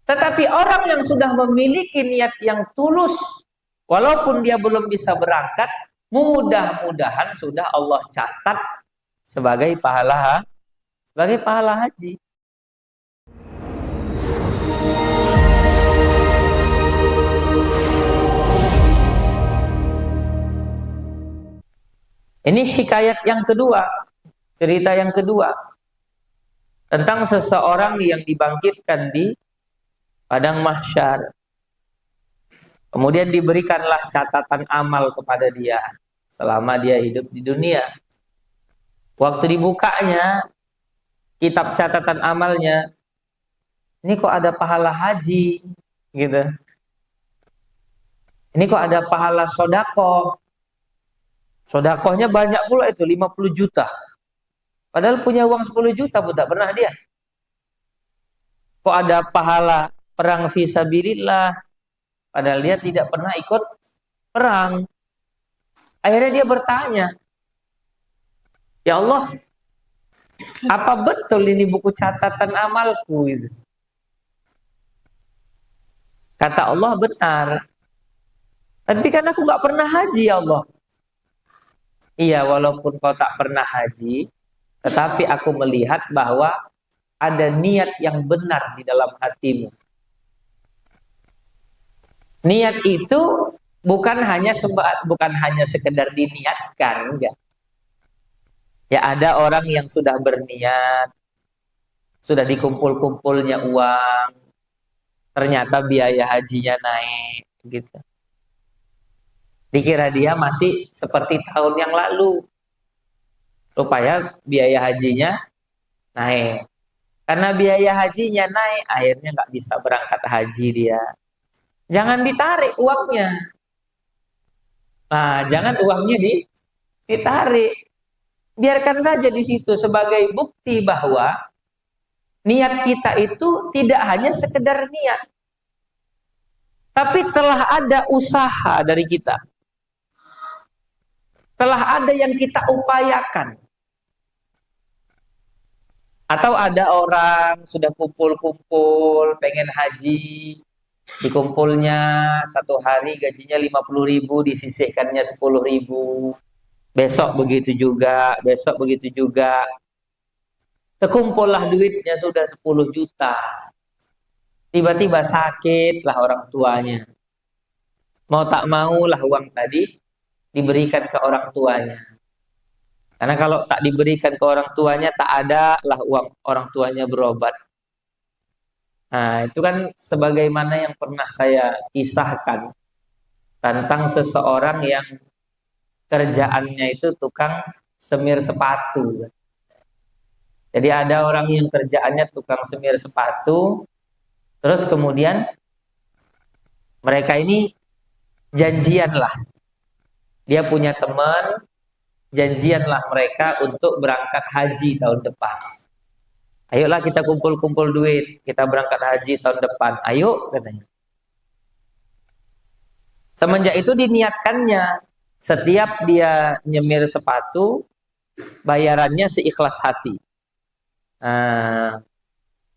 Tetapi orang yang sudah memiliki niat yang tulus, walaupun dia belum bisa berangkat, mudah-mudahan sudah Allah catat sebagai pahala haji. Ini hikayat yang kedua, cerita yang kedua tentang seseorang yang dibangkitkan di padang mahsyar. Kemudian diberikanlah catatan amal kepada dia selama dia hidup di dunia. Waktu dibukanya kitab catatan amalnya, ini kok ada pahala haji gitu. Ini kok ada pahala sodakoh. Sodakohnya banyak pula itu, 50 juta. Padahal punya uang 10 juta pun tak pernah dia. Kok ada pahala perang fisabilillah, padahal dia tidak pernah ikut perang. Akhirnya dia bertanya, ya Allah, apa betul ini buku catatan amalku itu? Kata Allah, benar. Tapi kan aku gak pernah haji ya Allah. Iya, walaupun kau tak pernah haji, tetapi aku melihat bahwa ada niat yang benar di dalam hatimu. Niat itu bukan hanya sekedar diniatkan, enggak. Ya ada orang yang sudah berniat, sudah dikumpul-kumpulnya uang, ternyata biaya hajinya naik, gitu. Dikira dia masih seperti tahun yang lalu. Rupanya biaya hajinya naik. Karena biaya hajinya naik, akhirnya nggak bisa berangkat haji dia. Jangan ditarik uangnya. Nah, jangan uangnya ditarik. Biarkan saja di situ sebagai bukti bahwa niat kita itu tidak hanya sekedar niat, tapi telah ada usaha dari kita. Telah ada yang kita upayakan. Atau ada orang sudah kumpul-kumpul pengen haji, dikumpulnya satu hari gajinya 50.000, disisihkannya 10.000. Besok begitu juga, besok begitu juga. Terkumpullah duitnya sudah 10 juta. Tiba-tiba sakitlah orang tuanya. Mau tak maulah uang tadi diberikan ke orang tuanya. Karena kalau tak diberikan ke orang tuanya, tak ada lah uang orang tuanya berobat. Nah, itu kan sebagaimana yang pernah saya kisahkan tentang seseorang yang kerjaannya itu tukang semir sepatu. Jadi ada orang yang kerjaannya tukang semir sepatu, terus kemudian mereka ini janjian lah. Dia punya teman, janjianlah mereka untuk berangkat haji tahun depan. Ayolah kita kumpul-kumpul duit, kita berangkat haji tahun depan. Ayo, katanya. Semenjak itu diniatkannya, setiap dia nyemir sepatu, bayarannya seikhlas hati.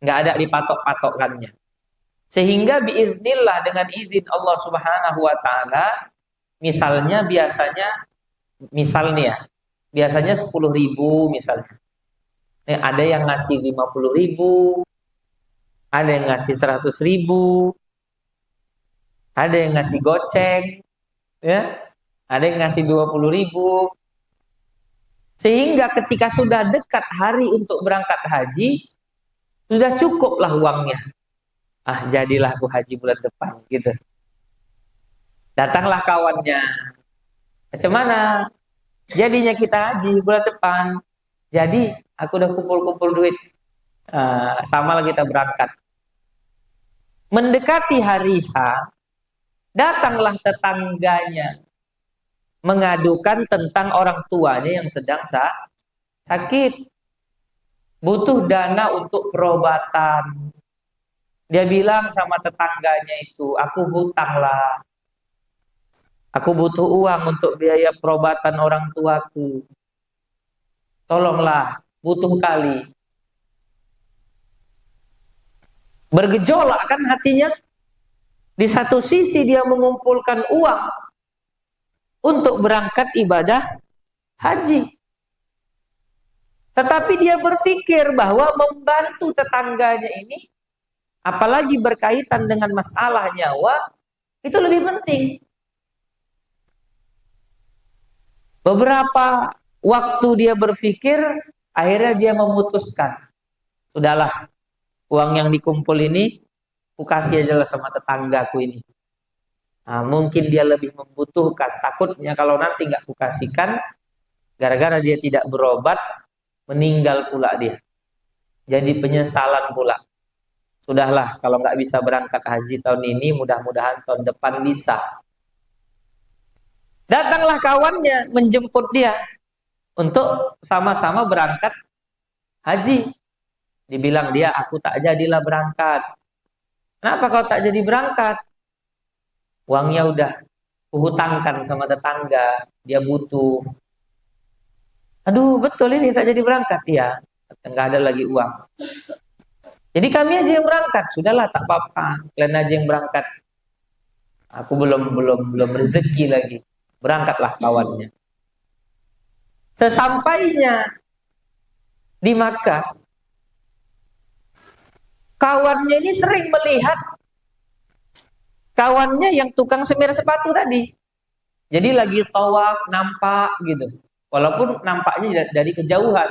Nggak ada dipatok-patokkannya. Sehingga biiznillah, dengan izin Allah Subhanahu wa Ta'ala, misalnya biasanya 10.000 misalnya. Ada yang ngasih 50.000, ada yang ngasih 100.000, ada yang ngasih goceng, ya, ada yang ngasih 20.000. Sehingga ketika sudah dekat hari untuk berangkat haji, sudah cukuplah uangnya. Jadilah aku haji bulan depan, gitu. Datanglah kawannya. Macam mana? Jadinya kita haji bulan depan. Jadi aku udah kumpul-kumpul duit. Samalah kita berangkat. Mendekati hari H, datanglah tetangganya mengadukan tentang orang tuanya yang sedang sakit. Butuh dana untuk perobatan. Dia bilang sama tetangganya itu, aku hutang lah. Aku butuh uang untuk biaya perobatan orang tuaku. Tolonglah, butuh kali. Bergejolak kan hatinya. Di satu sisi dia mengumpulkan uang untuk berangkat ibadah haji. Tetapi dia berpikir bahwa membantu tetangganya ini, apalagi berkaitan dengan masalah nyawa, itu lebih penting. Beberapa waktu dia berpikir, akhirnya dia memutuskan, sudahlah, uang yang dikumpul ini aku kasih aja lah sama tetanggaku ini. Nah, mungkin dia lebih membutuhkan, takutnya kalau nanti nggak kukasihkan, gara-gara dia tidak berobat, meninggal pula dia. Jadi penyesalan pula. Sudahlah, kalau nggak bisa berangkat haji tahun ini, mudah-mudahan tahun depan bisa. Datanglah kawannya menjemput dia untuk sama-sama berangkat haji. Dibilang dia, aku tak jadilah berangkat. Kenapa kau tak jadi berangkat? Uangnya udah kuhutangkan sama tetangga, dia butuh. Aduh, betul ini tak jadi berangkat ya. Nggak ada lagi uang. Jadi kami aja yang berangkat. Sudahlah, tak apa-apa. Kalian aja yang berangkat. Aku belum rezeki lagi. Berangkatlah kawannya. Sesampainya di Makkah, kawannya ini sering melihat kawannya yang tukang semir sepatu tadi. Jadi lagi tawaf, nampak gitu. Walaupun nampaknya dari kejauhan.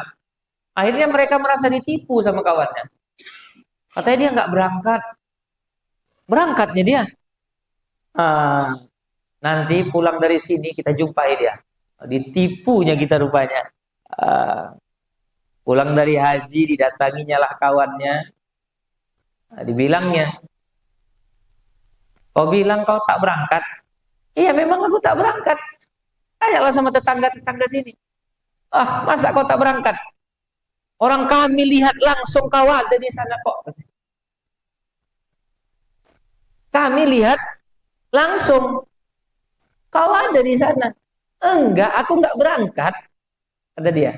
Akhirnya mereka merasa ditipu sama kawannya. Katanya dia nggak berangkat. Berangkatnya dia. Nanti pulang dari sini kita jumpai dia. Ditipunya kita rupanya. Pulang dari haji didatanginya lah kawannya. Dibilangnya, kau bilang kau tak berangkat? Iya memang aku tak berangkat. Ayolah sama tetangga-tetangga sini. Masa kau tak berangkat? Orang kami lihat langsung kau ada di sana kok. Kami lihat langsung kau ada di sana. Enggak, aku enggak berangkat, kata dia.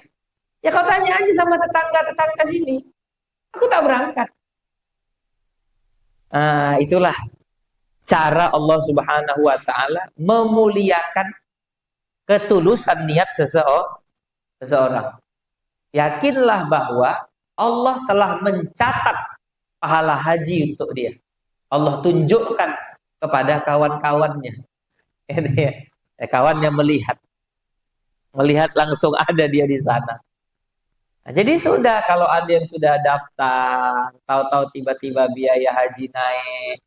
Ya kau tanya aja sama tetangga-tetangga sini. Aku tak berangkat. Itulah cara Allah Subhanahu wa taala memuliakan ketulusan niat seseorang. Yakinlah bahwa Allah telah mencatat pahala haji untuk dia. Allah tunjukkan kepada kawan-kawannya. Kawannya melihat langsung ada dia di sana. Nah, jadi sudah, kalau ada yang sudah daftar, tahu-tahu tiba-tiba biaya haji naik,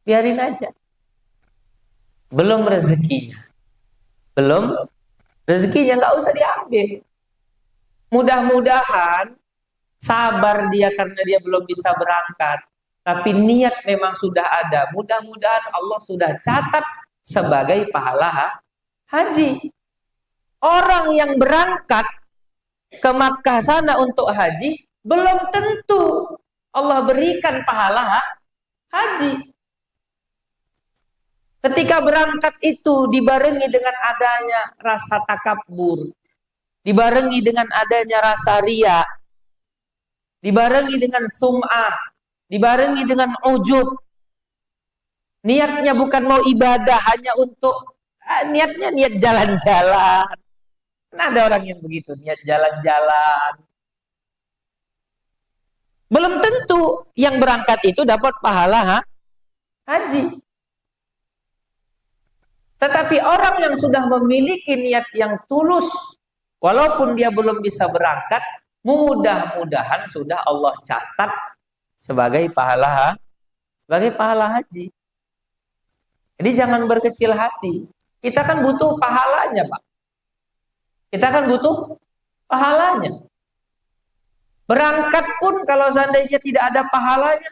biarin aja. Belum rezekinya, nggak usah diambil. Mudah-mudahan sabar dia karena dia belum bisa berangkat, tapi niat memang sudah ada. Mudah-mudahan Allah sudah catat sebagai pahala haji. Orang yang berangkat ke Makkah sana untuk haji, belum tentu Allah berikan pahala haji. Ketika berangkat itu dibarengi dengan adanya rasa takabur, dibarengi dengan adanya rasa riya, dibarengi dengan sum'ah, dibarengi dengan ujub. Niatnya bukan mau ibadah, hanya untuk niatnya niat jalan-jalan. Nah, ada orang yang begitu, niat jalan-jalan. Belum tentu yang berangkat itu dapat pahala haji. Tetapi orang yang sudah memiliki niat yang tulus, walaupun dia belum bisa berangkat, mudah-mudahan sudah Allah catat sebagai pahala haji. Jadi jangan berkecil hati. Kita kan butuh pahalanya, Pak. Kita kan butuh pahalanya. Berangkat pun kalau seandainya tidak ada pahalanya.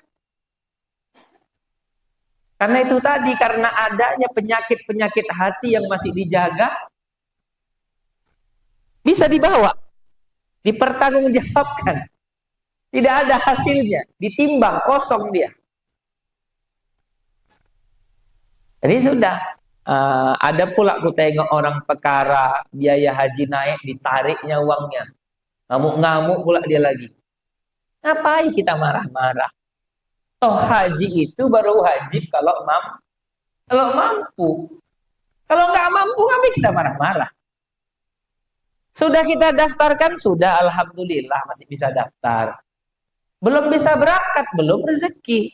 Karena itu tadi, karena adanya penyakit-penyakit hati yang masih dijaga, bisa dibawa, dipertanggungjawabkan. Tidak ada hasilnya, ditimbang, kosong dia. Jadi sudah. Ada pula aku tengok orang perkara biaya haji naik, ditariknya uangnya. Ngamuk-ngamuk pula dia lagi. Ngapain kita marah-marah? Toh haji itu baru wajib kalau mampu. Kalau nggak mampu, ngapain kita marah-marah? Sudah kita daftarkan, sudah, alhamdulillah masih bisa daftar. Belum bisa berangkat, belum rezeki.